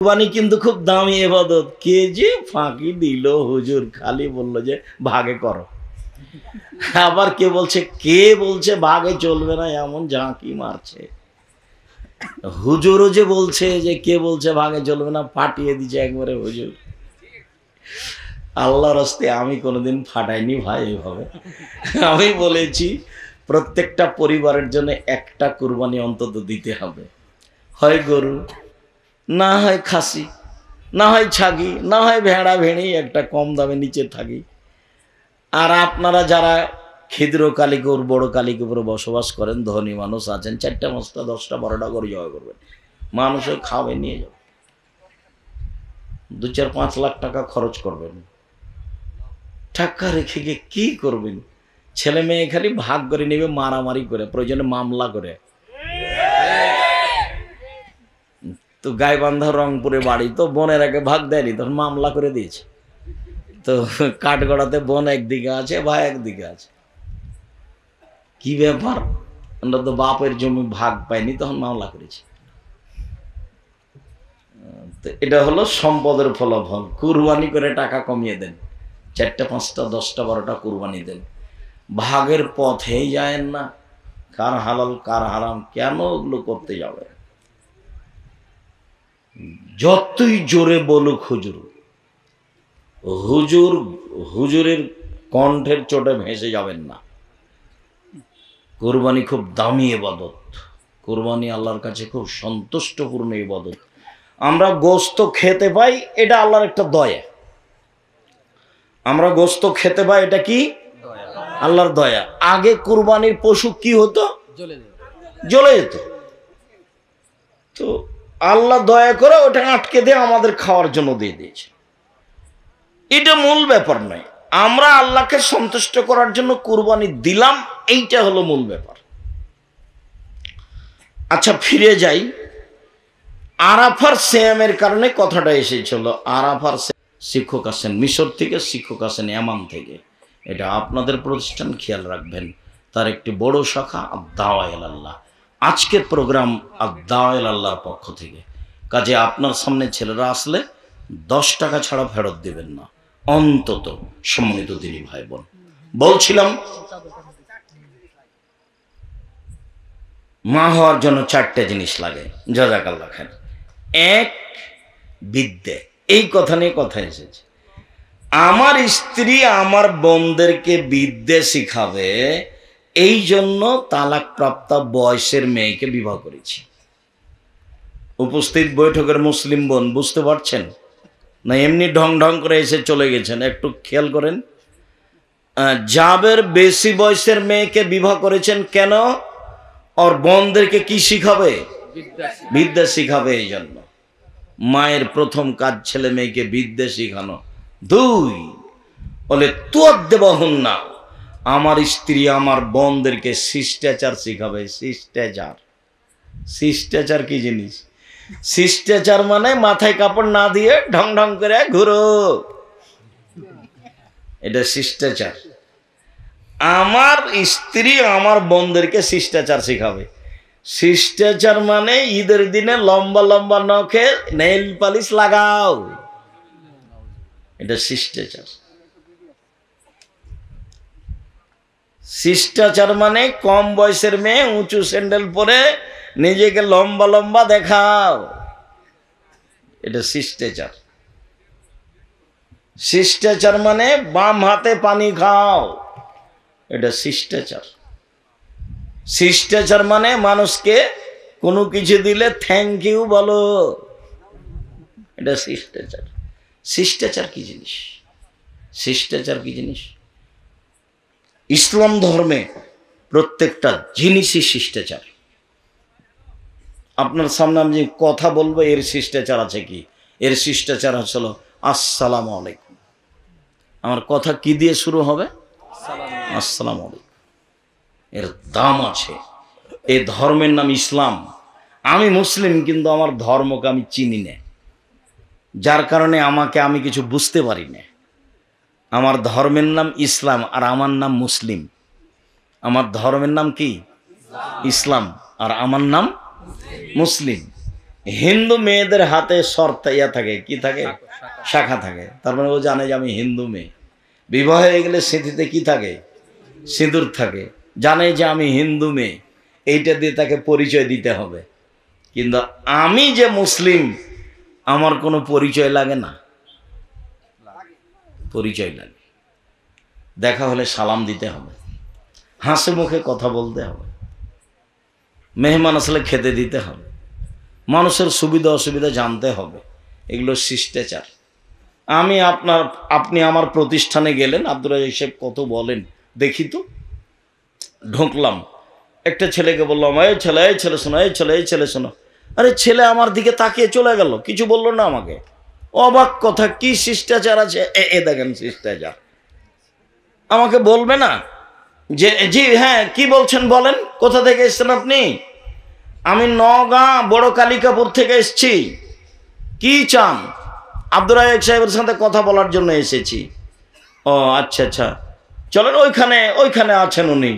কুরবানি কিন্তু খুব দামি ইবাদত। কে যে ফাঁকি দিল হুজুর, খালি বললো যে ভাগে করো। আবার কে বলছে ভাগে চলবে না, এমন ঝাঁকি মারছে। হুজুরও যে বলছে যে কে বলছে ভাগে চলবে না, ফাটিয়ে দিচ্ছে একবারে হুজুর। আল্লাহর হস্তে আমি কোনোদিন ফাটাইনি ভাই এইভাবে। আমি বলেছি প্রত্যেকটা পরিবারের জন্য একটা কুরবানি অন্তত দিতে হবে, হয় গরু, না হয় খাসি, না হয় ছাগি, না হয় ভেড়া ভেড়ি, একটা কম দামে নিচে থাকি। আর আপনারা যারা ক্ষুদ্র কালিকুর বড় কালিকুপুরে বসবাস করেন, ধনী মানুষ আছেন, 4টা 5টা 10টা 12টা করে জয় করবেন, মানুষে খাওয়াবে নিয়ে যাবে, 2-4-5 লাখ টাকা খরচ করবেন। টাকা রেখে গিয়ে কি করবেন? ছেলে মেয়ে খালি ভাগ করে নেবে, মারামারি করে, প্রয়োজনে মামলা করে। তো গাইবান্ধা রংপুরে বাড়ি, তো বোনের আগে ভাগ দেয়নি, তখন মামলা করে দিয়েছে। তো কাঠগড়াতে বোন একদিকে আছে, ভাই একদিকে আছে, কি ব্যাপার, আমরা তো বাপের জমি ভাগ পাইনি, তখন মামলা করেছি। তো এটা হলো সম্পদের ফলাফল। কুরবানি করে টাকা কমিয়ে দেন, 4টা 5টা 10টা 12টা কুরবানি দেন, ভাগের পথেই যায় না। কার হালাল কার হারাম, কেন ওগুলো করতে যাবে? যতই জোরে বলুক হুজুর, হুজুরের কণ্ঠের চোটে ভেসে যাবেন না। কুরবানি খুব দামি ইবাদত, কুরবানি আল্লাহর কাছে খুব সন্তুষ্টপূর্ণ ইবাদত। আমরা গোশত খেতে পাই, এটা আল্লাহর একটা দয়া। আমরা গোশত খেতে পাই, এটা কি? আল্লাহর দয়া। আগে কুরবানির পশু কি হতো? জ্বলে যেত। তো আল্লাহ দয়া করে ওটা আটকে দিয়ে আমাদের খাওয়ার জন্য দিয়ে দিয়েছে। এটা মূল ব্যাপার নয়, আমরা আল্লাহকে সন্তুষ্ট করার জন্য কুরবানি দিলাম, এইটা হলো মূল ব্যাপার। আচ্ছা, ফিরে যাই। আরাফার সিয়ামের কারণে কথাটা এসেছিল। আরাফার শিক্ষক আসেন মিশর থেকে, শিক্ষক আসেন ইয়ামান থেকে। এটা আপনাদের প্রতিষ্ঠান, খেয়াল রাখবেন। তার একটি বড় শাখা আদ-দাওয়া ইলাল্লাহ। আজকের প্রোগ্রাম আদ-দাওয়া ইলাল্লাহর পক্ষ থেকে। কাজে আপনার সামনে ছেলেরা আসলে 10 টাকা ছাড়া ফেরত দিবেন না অন্তত। সম্মানিত দিনী ভাই বোন, বলছিলাম মা হওয়ার জন্য 4টে জিনিস লাগে। জাযাকাল্লাহ খাইর। 1, বিদ্যে। এই কথা নিয়ে কথা এসেছে। আমার স্ত্রী আমার বোনদেরকে বিদ্যে শিখাবে, এই জন্য তালাকপ্রাপ্ত বয়সের মেয়েকে বিবাহ করেছি। উপস্থিত বৈঠকের মুসলিম বোন বুঝতে পারছেন না? এমনি ঢং ঢং করে এসে চলে গেছেন? একটু খেয়াল করেন। জাবের বেশি বয়সের মেয়েকে বিবাহ করেছেন কেন? ওর বোনদেরকে কি শিখাবে? বিদ্যা শিখাবে। এই জন্য মায়ের প্রথম কাজ ছেলে মেয়েকে বিদ্যা শিখানো। 2, বলে তুয়াদ্দেবাহুন না, আমার স্ত্রী আমার বোনদেরকে শিষ্টাচার শিখাবে। শিষ্টাচার কি জিনিস? শিষ্টাচার মানে মাথায় কাপড় না দিয়ে ঢং ঢং করে ঘুরো, এটা শিষ্টাচার। আমার স্ত্রী আমার বোনদেরকে শিষ্টাচার শিখাবে। শিষ্টাচার মানে ঈদের দিনে লম্বা লম্বা নখে নেইল পালিশ লাগাও, এটা শিষ্টাচার। শিষ্টাচার মানে কম বয়সের মেয়ে উঁচু স্যান্ডেল পরে নিজেকে লম্বা লম্বা দেখাও, এটা শিষ্টাচার। শিষ্টাচার মানে বাম হাতে পানি খাও, এটা শিষ্টাচার। শিষ্টাচার মানে মানুষকে কোনো কিছু দিলে থ্যাংক ইউ বলো, এটা শিষ্টাচার। শিষ্টাচার কি জিনিস? শিষ্টাচার কি জিনিস? ইসলাম ধর্মে প্রত্যেকটা জিনিসই শিষ্টাচার। আপনার সামনে আমি যে কথা বলবো, এর শিষ্টাচার আছে কি? এর শিষ্টাচার হলো আসসালামু আলাইকুম। আমার কথা কি দিয়ে শুরু হবে? আসসালামু আলাইকুম। এর দাম আছে। এই ধর্মের নাম ইসলাম। আমি মুসলিম, কিন্তু আমার ধর্মকে আমি চিনি না, যার কারণে আমি কিছু বুঝতে পারি না। আমার ধর্মের নাম ইসলাম আর আমার নাম মুসলিম। আমার ধর্মের নাম কি? ইসলাম আর আমার নাম মুসলিম। হিন্দু মেয়েদের হাতে শর্ত ইয়া থাকে, কি থাকে, শাখা থাকে। তার মানে ও জানে যে আমি হিন্দু মেয়ে। বিবাহ হয়ে গেলে স্মৃতিতে কি থাকে, সিঁদুর থাকে। জানে যে আমি হিন্দু মেয়ে, এইটা দিয়ে তাকে পরিচয় দিতে হবে। কিন্তু আমি যে মুসলিম, আমার কোনো পরিচয় লাগে না। পরিচয় লাগে, দেখা হলে সালাম দিতে হবে, হাসি মুখে কথা বলতে হবে, মেহমান আসলে খেতে দিতে হবে, মানুষের সুবিধা অসুবিধা জানতে হবে। এগুলো শিষ্টাচার। আপনি আমার প্রতিষ্ঠানে গেলেন, আব্দুর রাজ্জাক সাহেব কত বলেন দেখি তো। ঢুকলাম, একটা ছেলেকে বললাম, এই ছেলে শোনো, এই ছেলে শোনো। আরে ছেলে আমার দিকে তাকিয়ে চলে গেল, কিছু বললো না আমাকে। অবাক কথা, কি শিষ্টাচার আছে। এ দেখেন শিষ্টাচার। আমাকে বলবে না যে জি হ্যাঁ কি বলছেন বলেন, কোথা থেকে এসছেন আপনি? আমি নওগাঁ বড় কালিকাপুর থেকে এসছি। কি চান? আব্দুর রাজ্জাক সাহেবের সাথে কথা বলার জন্য এসেছি। ও আচ্ছা আচ্ছা, চলেন ওইখানে আছেন উনি,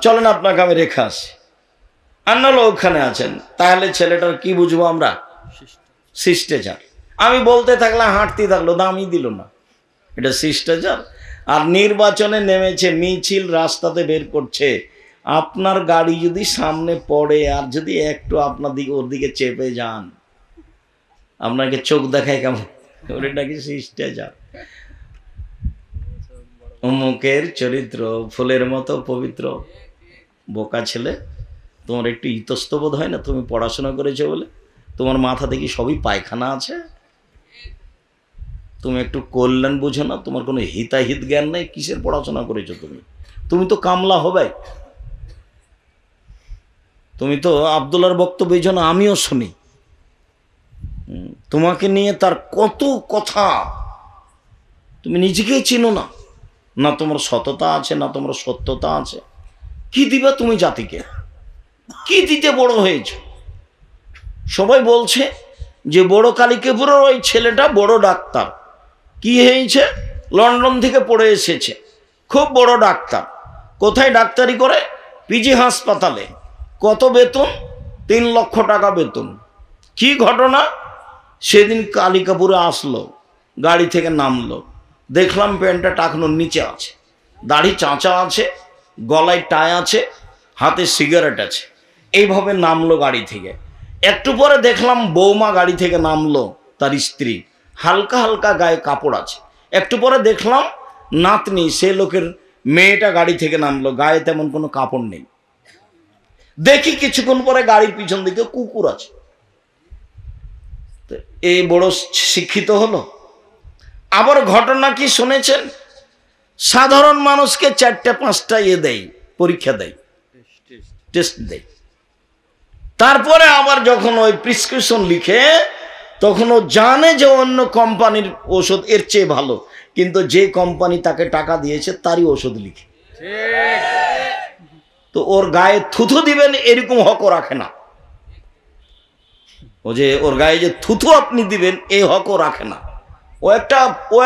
চলেন আপনাকে আমি রেখে আসি। আন্নালো ওখানে আছেন। তাহলে ছেলেটার কি বুঝবো আমরা? শিষ্টাচার। আমি বলতে থাকলাম, হাঁটতে থাকলো, দামই দিল না। এটা শিষ্টাচার? আর নির্বাচনে নেমেছে, মিছিল রাস্তাতে বের করছে, আপনার গাড়ি যদি সামনে পড়ে আর যদি একটু আপনার দিকে ওর দিকে চেপে যান, আপনাকে চোখ দেখায় কেমন? ওটা কি শিষ্টাচার? অমুকের চরিত্র ফুলের মতো পবিত্র। বোকা ছেলে, তোমার একটু ইতস্তবোধ হয় না? তুমি পড়াশোনা করেছো বলে তোমার মাথা দেখি সবই পায়খানা আছে। তুমি একটু কল্যাণ বুঝো না? তোমার কোনো হিতাহিত জ্ঞান নেই। কিসের পড়াশোনা করেছো তুমি তো কামলা হবে। তুমি তো আব্দুল্লাহর বক্তব্য এই জন্য আমিও শুনি, তোমাকে নিয়ে তার কত কথা, তুমি নিজেকেই চিনো না। না তোমার সততা আছে, না তোমার সত্যতা আছে। কি দিবা তুমি জাতিকে? কি দিতে বড় হয়েছ? সবাই বলছে যে বড় কালিকাপুরের ওই ছেলেটা বড় ডাক্তার। কি হয়েছে? লন্ডন থেকে পড়ে এসেছে, খুব বড় ডাক্তার। কোথায় ডাক্তারি করে? পিজি হাসপাতালে। কত বেতন? 3 লক্ষ টাকা বেতন। কি ঘটনা? সেদিন কালিকাপুরে আসলো, গাড়ি থেকে নামলো, দেখলাম প্যান্টটা টাকনোর নিচে আছে, দাড়ি চাঁচা আছে, গলায় টাই আছে, হাতে সিগারেট আছে। এইভাবে নামলো গাড়ি থেকে। একটু পরে দেখলাম বৌমা গাড়ি থেকে নামলো, তার স্ত্রী, হালকা হালকা গায়ে কাপড় আছে। একটু পরে দেখলাম নাতনি, সে লোকের মেয়েটা গাড়ি থেকে নামলো, গায়ে তেমন কোনো কাপড় নেই। দেখি কিছুক্ষণ পরে গাড়ির পিছন দিকে কুকুর আছে। এই বড় শিক্ষিত হলো। আবার ঘটনা কি শুনেছেন? সাধারণ মানুষকে 4টা-5টা দেয়, পরীক্ষা দেয়, টেস্ট দেয়। তারপরে আবার যখন ওই প্রেসক্রিপশন লিখে, তখন ও জানে যে অন্য কোম্পানির ওষুধ এর চেয়ে ভালো, কিন্তু যে কোম্পানি তাকে টাকা দিয়েছে তারই ওষুধ লিখে। তো ওর গায়ে থুথু দিবেন এরকম হকও রাখে না। ও যে ওর গায়ে যে থুথু আপনি দিবেন এই হকও রাখে না। ও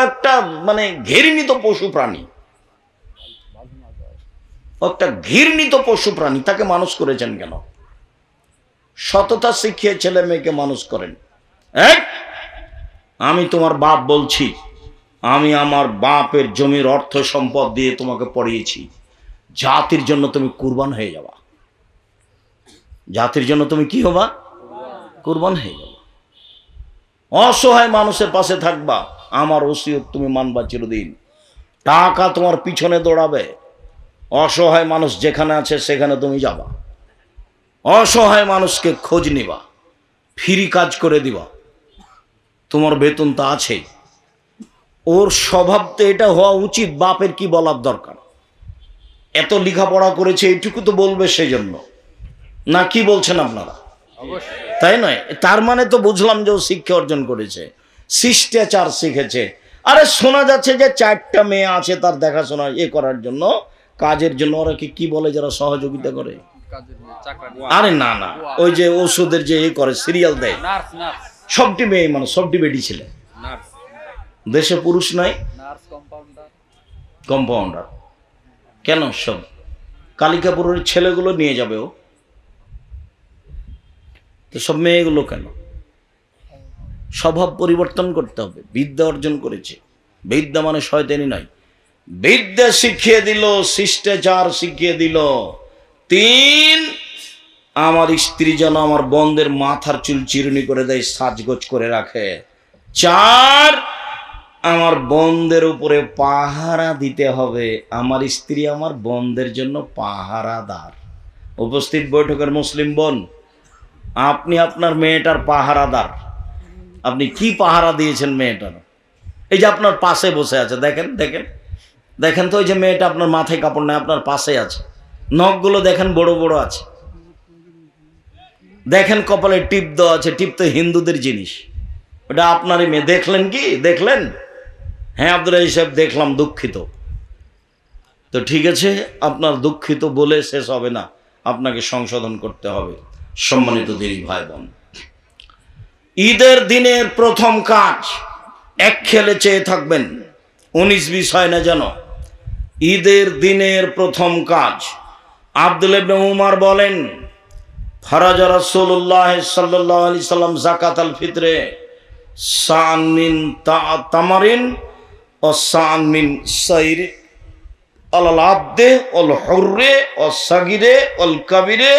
একটা মানে ঘৃণিত পশু প্রাণী। একটা ঘৃণিত পশু প্রাণী। তাকে মানুষ করেছেন কেন? সততা শিখিয়ে ছেলে মেয়েকে মানুষ করেন। আমি তোমার বাপ বলছি, আমি আমার বাপের জমির অর্থ সম্পদ দিয়ে তোমাকে পড়িয়েছি। জাতির জন্য তুমি কুরবান হয়ে যাবা। জাতির জন্য তুমি কি হবা? কুরবান হয়ে যাবা। অসহায় মানুষের পাশে থাকবা। আমার ওসিয়ত তুমি মানবা চিরদিন। টাকা তোমার পিছনে দৌড়াবে। অসহায় মানুষ যেখানে আছে সেখানে তুমি যাবা। অসহায় মানুষকে খোঁজ নিবা, ফ্রি কাজ করে দিবা। তোমার বেতন তো আছেই। ওর স্বভাব তো এটা হওয়া উচিত। বাপের কি বলার দরকার? এত লেখাপড়া করেছে এইটুকু তো বলবে সেই জন্য, না কি বলছেন আপনারা? তাই নয়? তার মানে তো বুঝলাম যে ও শিক্ষা অর্জন করেছে, শিষ্টাচার শিখেছে। আরে শোনা যাচ্ছে যে 4টা মেয়ে আছে তার দেখাশোনা করার জন্য, কাজের জন্য। ওরা কি বলে যারা সহযোগিতা করে? আরে না না, ওই যে ওষুধের যে করে সিরিয়াল দেয়, সবটি মেয়ে মানুষ, সবটি বেটি ছেলে। দেশে পুরুষ নাই? কম্পাউন্ডার। কেন? সব কালিকাপুরের ছেলেগুলো নিয়ে যাবে ও। তো সব মেয়েগুলো কেন? স্বভাব পরিবর্তন করতে হবে। বিদ্যা অর্জন করেছে, বিদ্যা মানে শয়তানি নয়, বিদ্যা শিখিয়ে দিল, শিষ্টাচার শিখিয়ে দিল। 3, আমার স্ত্রী যেন আমার বোনদের মাথার চুল চিরুনি করে দেয়, সাজগোজ করে রাখে। 4, আমার বোনদের উপরে পাহারা দিতে হবে। আমার স্ত্রী আমার বোনদের জন্য পাহারাদার। উপস্থিত বৈঠকের মুসলিম বোন, আপনি আপনার মেয়েটার পাহারাদার। আপনি কি পাহারা দিয়েছেন মেয়েটার? এই যে আপনার পাশে বসে আছে, দেখেন দেখেন দেখেন তো, ওই যে মেয়েটা আপনার মাথায় কাপড় নেই, আপনার পাশে আছে, নখগুলো দেখেন বড় বড় আছে, দেখেন কপালে টিপ দেওয়া আছে, টিপ তো হিন্দুদের জিনিস, ওটা আপনারই মেয়ে। দেখলেন কি? দেখলেন? হ্যাঁ আব্দুল রাজিক সাহেব দেখলাম, দুঃখিত। তো ঠিক আছে, আপনার দুঃখিত বলে শেষ হবে না, আপনাকে সংশোধন করতে হবে। সম্মানিত দিনী ভাই বোন, ঈদের দিনের প্রথম কাজ এক খেলে চেয়ে থাকবেন, 19-20 হয় না যেন। ঈদের দিনের প্রথম কাজ, আব্দুল্লাহ ইবনে উমর বলেন, ফরাজ রাসূলুল্লাহ সাল্লাল্লাহু আলাইহি সাল্লাম যাকাতাল ফিতরে সান মিন তামারিন ও সান মিন সাইর আলাল আবদে ওয়াল হুররে ওয়াস সাগিরে ওয়াল কাবিরে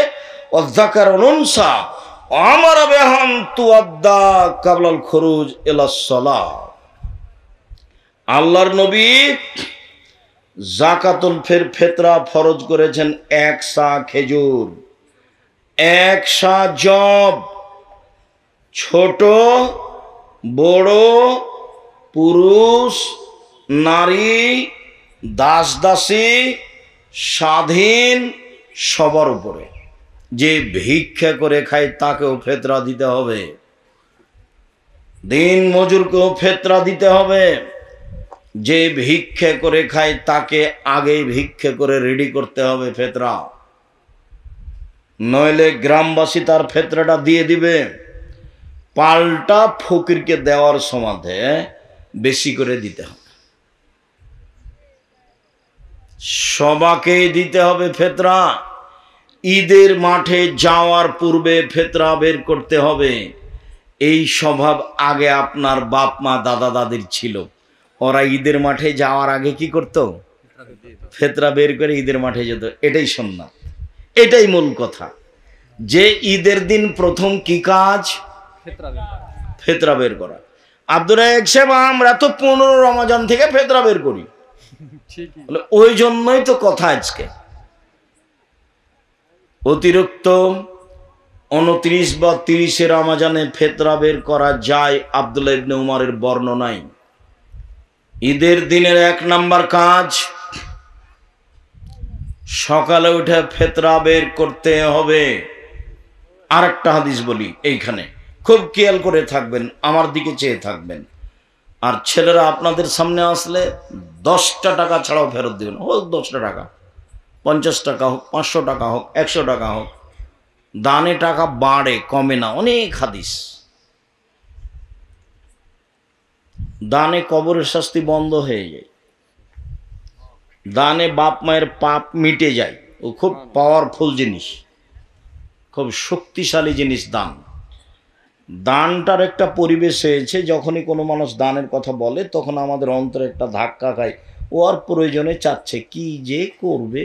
ওয়াজ যাকার ওয়াল উনসা আমারা বিহান তুআদ্দা কাবলাল খুরুজ ইলাস সালাহ। আল্লাহর নবী যাকাতুল ফিতরা ফরজ করেছেন 1 সা খেজুর, 1 সা জব, ছোট বড়, পুরুষ নারী, দাস দাসী, স্বাধীন, সবার উপরে। যে ভিক্ষা করে খায় তাকেও ফিতরা দিতে হবে, দিন মজুরকেও ফিতরা দিতে হবে। যে ভিক্ষা করে খায় তাকে আগেই ভিক্ষা করে রেডি করতে হবে ফিতরা, নইলে গ্রামবাসী তার ফিতরাটা দিয়ে দিবে। পাল্টা ফকিরকে দেওয়ার সমাধে বেশি করে দিতে হবে, সবাকেই দিতে হবে ফিতরা। ঈদের মাঠে যাওয়ার পূর্বে ফিতরা বের করতে হবে। এই স্বভাব আগে আপনার বাপ মা দাদা দাদির ছিল। ওরা ঈদের মাঠে যাওয়ার আগে কি করত? ফিতরা বের করে ঈদের মাঠে যেত। এটাই সুন্নাত, এটাই মূল কথা। যে ঈদের দিন প্রথম কি কাজ? ফিতরা বের করা। আব্দুর রাজ্জাক সাহেব, আমরা তো 15 রমজান থেকে ফিতরা বের করি। ওই জন্যই তো কথা আজকে। অতিরিক্ত 29 বা 30 রমজানে ফিতরা বের করা যায়, আব্দুল্লাহ ইবনে উমরের বর্ণনায়। ঈদের দিনের 1 নাম্বার কাজ, সকালে উঠে ফিতরা বের করতে হবে। আরেকটা হাদিস বলি এইখানে, খুব খেয়াল করে থাকবেন, আমার দিকে চেয়ে থাকবেন। আর ছেলেরা আপনাদের সামনে আসলে 10টা টাকা ছাড়াও ফেরত দেবেন। হোক 10টা টাকা, 50 টাকা হোক, 500 টাকা হোক, 100 টাকা হোক। দানে টাকা বাড়ে, কমে না। অনেক হাদিস। দানে কবরের শাস্তি বন্ধ হয়ে যায়, দানে বাপ মায়ের পাপ মিটে যায়। ও খুব পাওয়ারফুল জিনিস, খুব শক্তিশালী জিনিস দান। দানটার একটা পরিবেশ হয়েছে, যখনই কোনো মানুষ দানের কথা বলে তখন আমাদের অন্তরে একটা ধাক্কা খায়। ও আর প্রয়োজনে চাচ্ছে, কি যে করবে,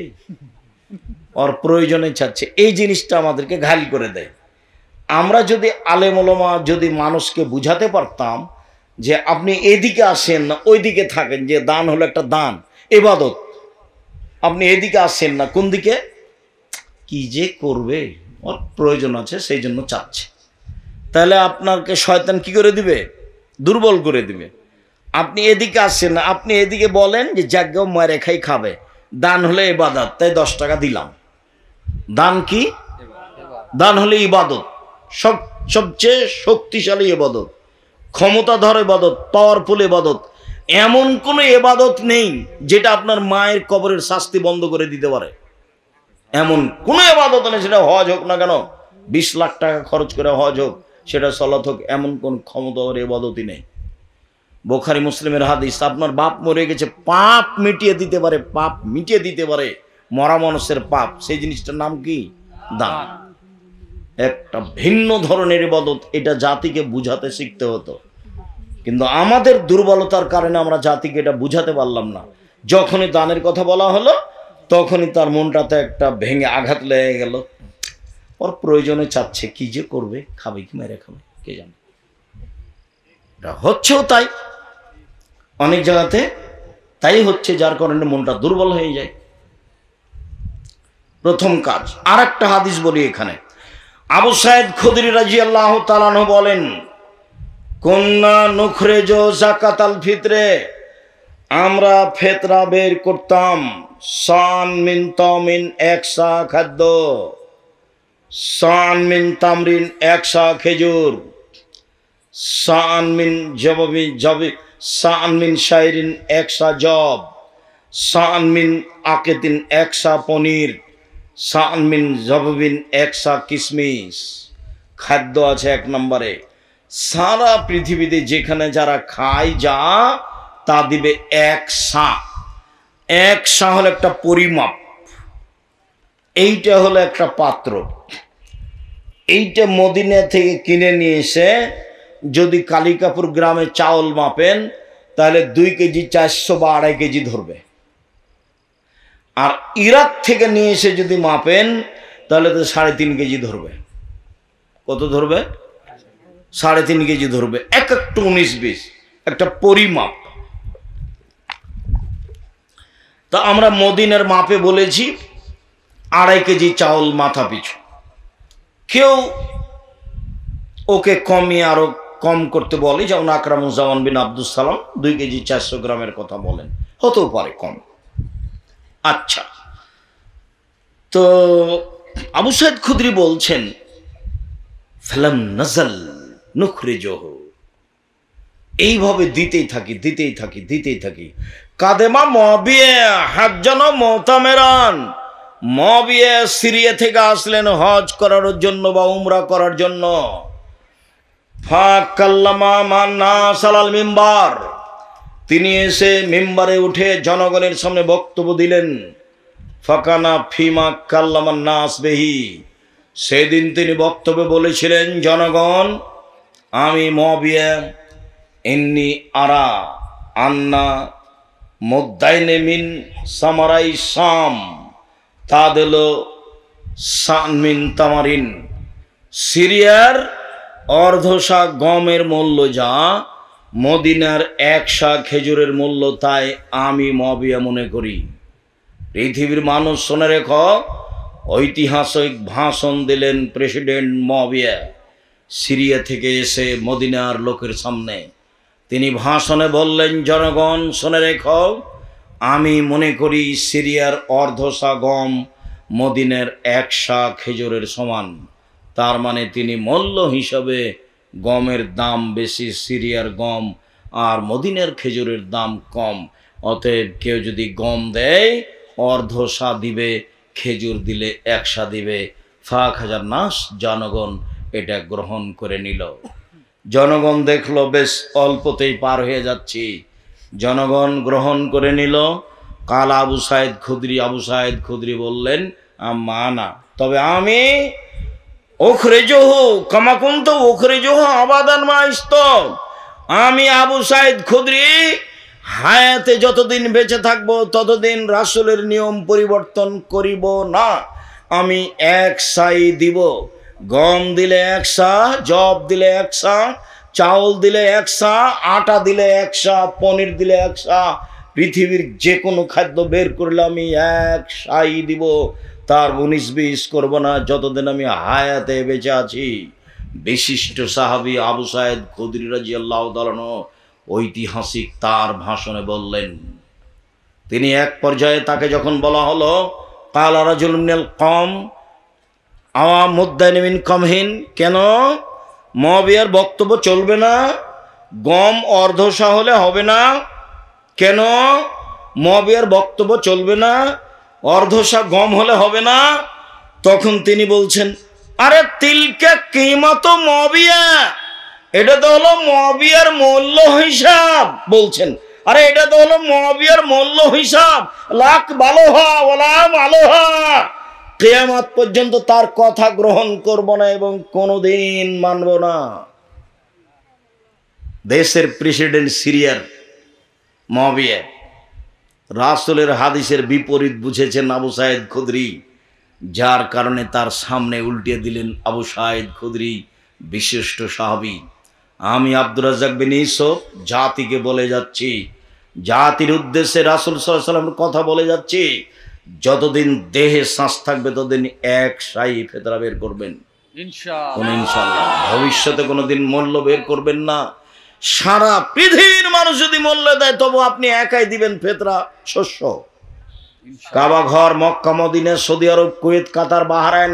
ওর প্রয়োজনে চাচ্ছে। এই জিনিসটা আমাদেরকে ঘায়েল করে দেয়। আমরা যদি আলেম ওলামা যদি মানুষকে বুঝাতে পারতাম যে আপনি এদিকে আসেন না ওইদিকে থাকেন, যে দান হলো একটা দান, ইবাদত, আপনি এদিকে আসেন না, কোন দিকে, কি যে করবে, ওর প্রয়োজন আছে সেই জন্য চাচ্ছে, তাহলে আপনাকে শয়তান কি করে দিবে? দুর্বল করে দিবে। আপনি এদিকে আসছেন না, আপনি এদিকে বলেন যে জাগ্গা মারে খাই খাবে, দান হলে ইবাদত, তাই 10 টাকা দিলাম। দান কি? দান হলে ইবাদত, সবচেয়ে শক্তিশালী ইবাদত, ক্ষমতাধর ইবাদত, পাওয়ারফুল ইবাদত। এমন কোনো ইবাদত নেই যেটা আপনার মায়ের কবরের শাস্তি বন্ধ করে দিতে পারে। এমন কোনো ইবাদত নেই, সেটা হজ হোক না কেন, 20 লাখ টাকা খরচ করে হজ হোক, সেটা সালাত হোক, এমন কোন ক্ষমতাধর ইবাদতই নেই। বুখারী মুসলিমের হাদিস, আপনার বাপ মরে গেছে, পাপ মিটিয়ে দিতে পারে, পাপ মিটিয়ে দিতে পারে মরা মানুষের পাপ, সেই জিনিসটার নাম কি? দান। একটা ভিন্ন ধরনের ইবাদত, এটা জাতিকে বুঝাতে শিখতে হতো। কিন্তু আমাদের দুর্বলতার কারণে আমরা জাতিকে এটা বুঝাতে পারলাম না। যখনই দানের কথা বলা হলো তখনই তার মনটাতে একটা ভেঙে আঘাত লেগে গেল। ওর প্রয়োজনে চাচ্ছে, কি যে করবে, খাবে কি মেরে খাবে কে জানে। এটা হচ্ছেও তাই, অনেক জায়গাতে তাই হচ্ছে, যার কারণে মনটা দুর্বল হয়ে যায়। প্রথম কাজ। আর একটা হাদিস বলি এখানে, আবু সাইদ খুদরি রাদিয়াল্লাহু তাআলা আনহু বলেন, কুন্না নুখরিজু যাকাতাল ফিতরে, আমরা ফিতরা বের করতাম, সান মিন তামিন, একসা খাদ্য, সান মিন তামরিন, একসা খেজুর, সান মিন জববি জবি, সান মিন শাইরিন, একসা জব, সান মিন আকিতিন, একসা পনির, সান মিন জববিন, একসা কিশমিশ। খাদ্য আছে এক নম্বরে, সারা পৃথিবীতে যেখানে যারা খায় যা তা দিবে এক সা। এক সা হলো একটা পরিমাপ, এইটা হলো একটা পাত্র। এইটা মদিনা থেকে কিনে নিয়ে এসে যদি কালিকাপুর গ্রামে চাউল মাপেন তাহলে 2 কেজি 400 বা 2.5 কেজি ধরবে। আর ইরাক থেকে নিয়ে এসে যদি মাপেন তাহলে তো 3.5 কেজি ধরবে। কত ধরবে? 3.5 কেজি ধরবে। এক একটা 19-20 একটা পরিমাপ। তা আমরা মদিনার মাপে বলেছি 2.5 কেজি চাউল মাথা পিছু। কেউ ওকে কমিয়ে আরো কম করতে বলে, যেমন আকরামুজ্জামান বিন আব্দুস সালাম 2 কেজি 400 গ্রামের কথা বলেন, হতেও পারে কম। আচ্ছা, তো আবু সাইদ খুদরি বলছেন, ফালাম নাজাল নুখরিজুহু, এইভাবে দিতেই থাকি। কাদেমা মুআবিয়া হাজ্জান মুতামিরান, মুআবিয়া সিরিয়া থেকে আসলেন হজ করার জন্য বা উমরা করার জন্য। ফাকাল্লামা মান নাস আলাল মিম্বার, তিনি এসে মিম্বারে উঠে জনগণের সামনে বক্তব্য দিলেন। ফাকানা ফিমা কাল্লামান নাস বেহি, সেদিন তিনি বক্তব্যে বলেছিলেন, জনগণ, আমি মুআবিয়া ইন্নি আরা আন্না মুদাইনে মিন সামারাই শাম তাদেলো সান মিন তামারিন, সিরিয়ার অর্ধশা গমের মূল্য যা মদিনার 1 শা খেজুরের মূল্য, তাই আমি মুআবিয়া মনে করি। পৃথিবীর মানুষ শুনে রেখো, ঐতিহাসিক ভাষণ দিলেন প্রেসিডেন্ট মুআবিয়া সিরিয়া থেকে এসে মদিনার লোকের সামনে। তিনি ভাষণে বললেন, জনগণ শুনে রেখো, আমি মনে করি সিরিয়ার অর্ধশা গম মদিনার 1 শা খেজুরের সমান। তার মানে তিনি মূল্য হিসাবে গমের দাম বেশি, সিরিয়ার গম, আর মদিনার খেজুরের দাম কম। অতএব কেউ যদি গম দেয় অর্ধশা দিবে, খেজুর দিলে 1 শা দিবে। ফাক হাজার নাস, জনগণ এটা গ্রহণ করে নিল। জনগণ দেখলো বেশ অল্পতেই পার হয়ে যাচ্ছি, জনগণ গ্রহণ করে নিল। কাল আবু সাইদ খুদরি বললেন, মানা, তবে আমি উখরিজুহু কামা কুনতু উখরিজুহু আবাদান মা ইসতাম, আমি আবু সাইদ খুদরি হায়াতে যতদিন বেঁচে থাকবো ততদিন রাসূলের নিয়ম পরিবর্তন করিব না। আমি 1 সাই দিব, গম দিলে 1 শা, জব দিলে 1 শা, চাউল দিলে 1 শা, আটা দিলে 1 শা, পনির দিলে 1 শা। পৃথিবীর যে কোনো খাদ্য বের করলে আমি 1 শাই দিব, তার 19-20 করব না যতদিন আমি হায়াতে বেঁচে আছি। বিশিষ্ট সাহাবী আবু সাইদ খুদরি রাদিয়াল্লাহু তাআলা ঐতিহাসিক তার ভাষণে বললেন। তিনি এক পর্যায়ে তাকে যখন বলা হলো, কালা রাজুলুন মিনাল কওম আওয়া মুদাইন মিন কামহিন, কেন মুআবিয়ার বক্তব্য চলবে না? গম অর্ধশা হলে হবে না কেন? মুআবিয়ার বক্তব্য চলবে না, অর্ধশা গম হলে হবে না? তখন তিনি বলছেন, আরে তিলকা কিমাত মুআবিয়া, এটা তো হলো মুআবিয়ার মূল্য হিসাব। বলছেন, আরে এটা তো হলো মুআবিয়ার মূল্য হিসাব, লাখ ভালোহা ওলা ভালোহা, কিয়ামত পর্যন্ত তার কথা গ্রহণ করব না এবং কোনোদিন মানব না। দেশের প্রেসিডেন্ট সিরিয়ার মুআবিয়া রাসূলের হাদিসের বিপরীত বুঝেছেন আবু সাঈদ খুদরি, যার কারণে তার সামনে উল্টে দিলেন আবু সাঈদ খুদরি, বিশিষ্ট সাহাবী। আমি আব্দুর রাজ্জাক বিন ইউসুফ জাতিকে বলে যাচ্ছি, জাতির উদ্দেশ্যে রাসূল সাল্লাল্লাহু আলাইহি ওয়াসাল্লামের কথা বলে যাচ্ছি, যতদিন দেহে শ্বাস থাকবে ততদিন এক সাই ফেতরা বের করবেন ইনশাআল্লাহ। ভবিষ্যতে কোনোদিন মূল্য বের করবেন না। সারা পৃথিবীর মানুষ যদি মূল্য দেয় তবু আপনি একাই দিবেন ফেতরা শস্য। কাবা ঘর, মক্কা, মদিনা, সৌদি আরব, কুয়েত, কাতার, বাহরাইন,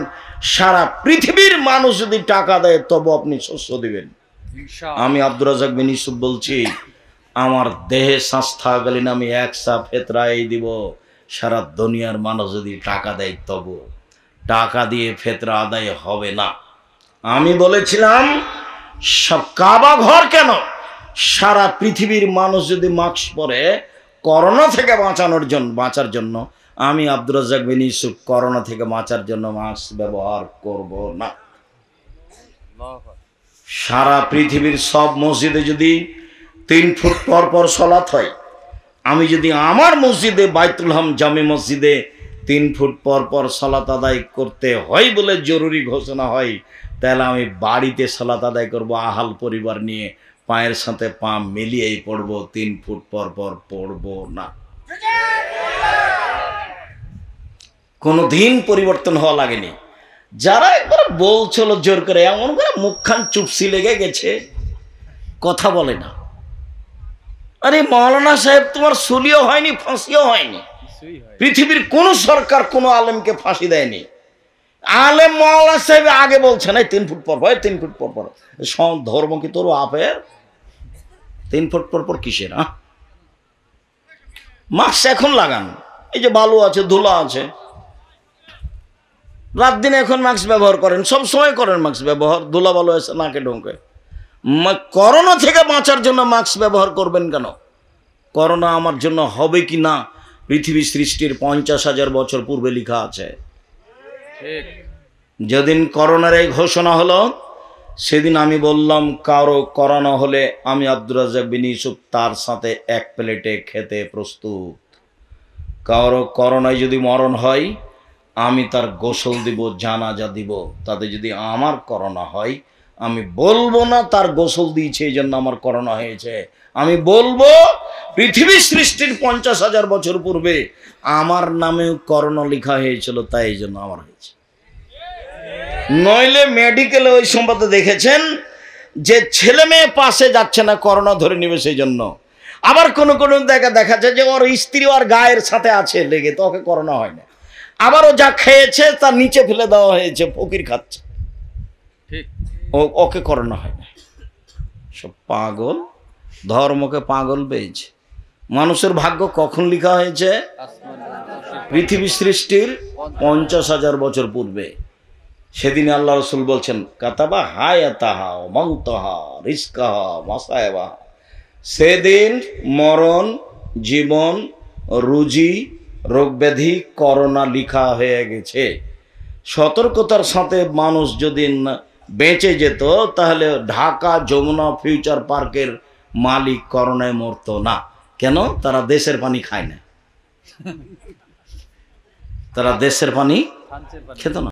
সারা পৃথিবীর মানুষ যদি টাকা দেয় তবু আপনি শস্য দিবেন। আমি আব্দুর রাজ্জাক বিন ইউসুফ বলছি, আমার দেহে শ্বাস থাকাকালীন আমি এক সা ফেতরা এই দিব। সারা দুনিয়ার মানুষ যদি টাকা দেয় তবু টাকা দিয়ে ফেতরা আদায় হবে না। আমি বলেছিলাম সব কাবা ঘর কেন, সারা পৃথিবীর মানুষ যদি মাস্ক পরে করোনা থেকে বাঁচার জন্য আমি আব্দুর রাজ্জাক বিন ইউসুফ করোনা থেকে বাঁচার জন্য মাস্ক ব্যবহার করব না। সারা পৃথিবীর সব মসজিদে যদি 3 ফুট পর পর সালাত হয়, আমি যদি আমার মসজিদে বাইতুল হাম জামে মসজিদে 3 ফুট পর পর সালাত আদায় করতে হয় বলে জরুরি ঘোষণা হয়, তাহলে আমি বাড়িতে সালাত আদায় করব আহাল পরিবার নিয়ে, পায়ের সাথে পা মিলিয়েই পড়ব, 3 ফুট পর পর পড়ব না। কোনো দিন পরিবর্তন হওয়া লাগেনি। যারা একবার বলছিল জোর করে, এমন করে মুখখান চুপসি লেগে গেছে, কথা বলে না। আরে মাওলানা সাহেব, তোমার সুলিও হয়নি, ফাঁসিও হয়নি। পৃথিবীর কোন সরকার কোন আলেমকে ফাঁসি দেয়নি। আলেম মাওলানা সাহেব আগে বলছে না 3 ফুট পর পর, 3 ফুট পর পর। ধর্ম কি তোর আপের 3 ফুট পর পর কিসের? মাস্ক এখন লাগান, এই যে বালু আছে, ধুলা আছে, রাত দিন এখন মাস্ক ব্যবহার করেন, সব সময় করেন মাস্ক ব্যবহার, ধুলা বালু এসে নাকে ঢোকে। করোনা থেকে বাঁচার জন্য মাস্ক ব্যবহার করবেন কেন? করোনা আমার জন্য হবে কি না পৃথিবী সৃষ্টির 50,000 বছর পূর্বে লেখা আছে। যেদিন করোনার এই ঘোষণা হলো সেদিন আমি বললাম, কারো করোনা হলে আমি আব্দুর রাজ্জাক বিন ইউসুফ তার সাথে এক প্লেটে খেতে প্রস্তুত। কারো করোনায় যদি মরণ হয় আমি তার গোসল দিব, জানাজা দিব। তাতে যদি আমার করোনা হয় আমি বলবো না তার গোসল দিয়েছে এই জন্য আমার করোনা হয়েছে, আমি বলবো পৃথিবী সৃষ্টির 50,000 বছর পূর্বে আমার নামেও করোনা লেখা হয়েছিল, তাই এই জন্য আমার হয়েছে। নইলে মেডিকেলে ওই সম্পর্কে দেখেছেন যে ছেলে মেয়ে পাশে যাচ্ছে না, করোনা ধরে নেবে সেই জন্য। আবার কোনো কোনো দেখা যাচ্ছে যে ওর স্ত্রী ওর গায়ের সাথে আছে লেগে, তো ওকে করোনা হয় না। আবারও যা খেয়েছে তার নিচে ফেলে দেওয়া হয়েছে, ফকির খাচ্ছে, ওকে করোনা হয় না। সব পাগল, ধর্মকে পাগল পেয়েছে। মানুষের ভাগ্য কখন লেখা হয়েছে? পৃথিবী সৃষ্টির 50,000 বছর পূর্বে। সেদিন আল্লাহ রসুল বলছেন, কাতাবা হায়াতাহা মাউতাহা রিজকাহা মাসায়াবাহা। সেদিন মরণ, জীবন, রুজি, রোগ ব্যাধি, করোনা লেখা হয়ে গেছে। সতর্কতার সাথে মানুষ যদি বেঁচে যেত তাহলে ঢাকা যমুনা ফিউচার পার্কের মালিক করোনায় মরতো না। কেন? তারা দেশের পানি খায় না, তারা দেশের পানি খেত না।